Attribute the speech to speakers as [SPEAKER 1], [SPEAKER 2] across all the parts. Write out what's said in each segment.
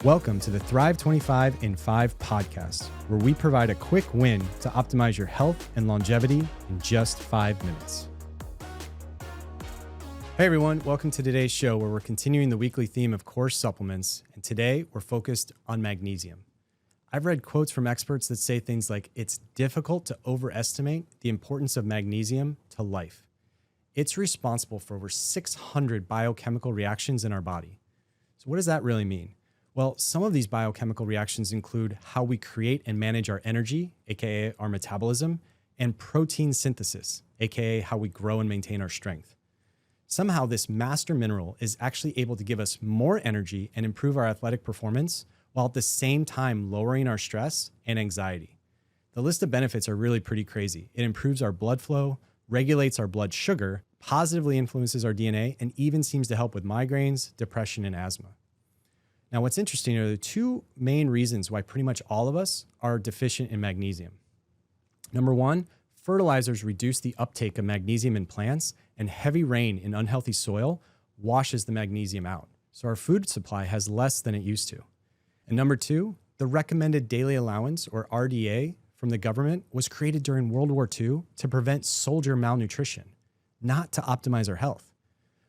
[SPEAKER 1] Welcome to the Thrive 25 in 5 podcast, where we provide a quick win to optimize your health and longevity in just 5 minutes. Hey everyone, welcome to today's show where we're continuing the weekly theme of core supplements, and today we're focused on magnesium. I've read quotes from experts that say things like, it's difficult to overestimate the importance of magnesium to life. It's responsible for over 600 biochemical reactions in our body. So what does that really mean? Well, some of these biochemical reactions include how we create and manage our energy, aka our metabolism, and protein synthesis, aka how we grow and maintain our strength. Somehow this master mineral is actually able to give us more energy and improve our athletic performance, while at the same time lowering our stress and anxiety. The list of benefits are really pretty crazy. It improves our blood flow, regulates our blood sugar, positively influences our DNA, and even seems to help with migraines, depression, and asthma. Now, what's interesting are the two main reasons why pretty much all of us are deficient in magnesium. Number one, fertilizers reduce the uptake of magnesium in plants, and heavy rain in unhealthy soil washes the magnesium out. So our food supply has less than it used to. And number two, the recommended daily allowance, or RDA, from the government was created during World War II to prevent soldier malnutrition, not to optimize our health.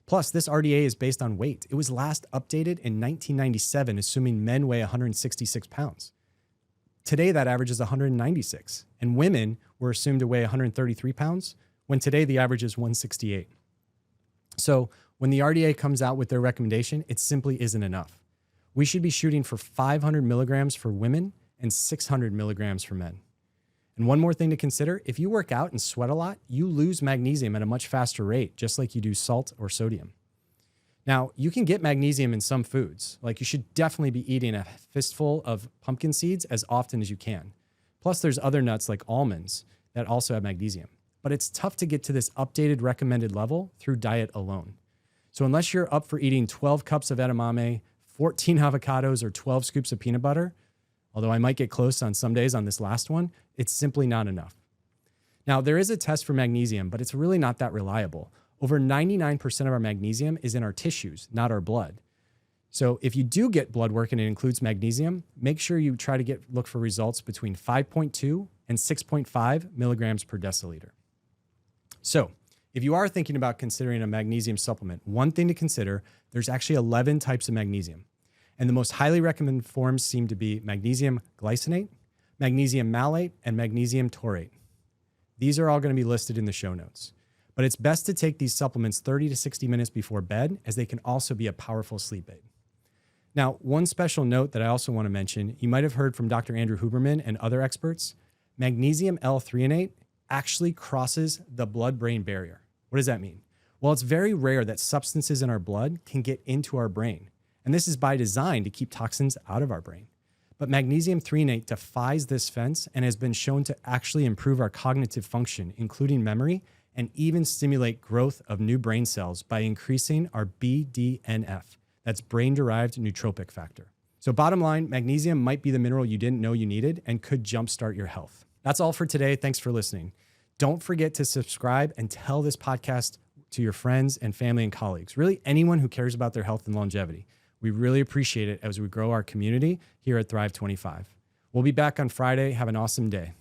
[SPEAKER 1] Plus, this RDA is based on weight. It was last updated in 1997, assuming men weigh 166 pounds. Today, that average is 196, and women were assumed to weigh 133 pounds, when today the average is 168. So when the RDA comes out with their recommendation, it simply isn't enough. We should be shooting for 500 milligrams for women and 600 milligrams for men. And one more thing to consider, if you work out and sweat a lot, you lose magnesium at a much faster rate, just like you do salt or sodium. Now, you can get magnesium in some foods, like you should definitely be eating a fistful of pumpkin seeds as often as you can. Plus, there's other nuts like almonds that also have magnesium. But it's tough to get to this updated recommended level through diet alone. So unless you're up for eating 12 cups of edamame, 14 avocados, or 12 scoops of peanut butter, although I might get close on some days on this last one, it's simply not enough. Now, there is a test for magnesium, but it's really not that reliable. Over 99% of our magnesium is in our tissues, not our blood. So if you do get blood work and it includes magnesium, make sure you try to look for results between 5.2 and 6.5 milligrams per deciliter. So if you are thinking about considering a magnesium supplement, one thing to consider, there's actually 11 types of magnesium. And the most highly recommended forms seem to be magnesium glycinate, magnesium malate, and magnesium taurate. These are all going to be listed in the show notes. But it's best to take these supplements 30 to 60 minutes before bed, as they can also be a powerful sleep aid. Now, one special note that I also want to mention, you might have heard from Dr. Andrew Huberman and other experts, magnesium L-threonate actually crosses the blood-brain barrier. What does that mean? Well, it's very rare that substances in our blood can get into our brain. And this is by design to keep toxins out of our brain. But magnesium threonate defies this fence and has been shown to actually improve our cognitive function, including memory, and even stimulate growth of new brain cells by increasing our BDNF. That's brain-derived nootropic factor. So bottom line, magnesium might be the mineral you didn't know you needed and could jumpstart your health. That's all for today. Thanks for listening. Don't forget to subscribe and tell this podcast to your friends and family and colleagues, really anyone who cares about their health and longevity. We really appreciate it as we grow our community here at Thrive 25. We'll be back on Friday. Have an awesome day.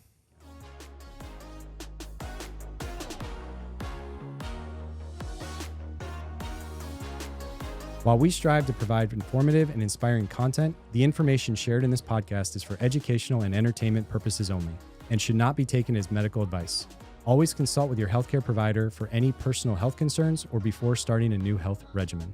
[SPEAKER 1] While we strive to provide informative and inspiring content, the information shared in this podcast is for educational and entertainment purposes only and should not be taken as medical advice. Always consult with your healthcare provider for any personal health concerns or before starting a new health regimen.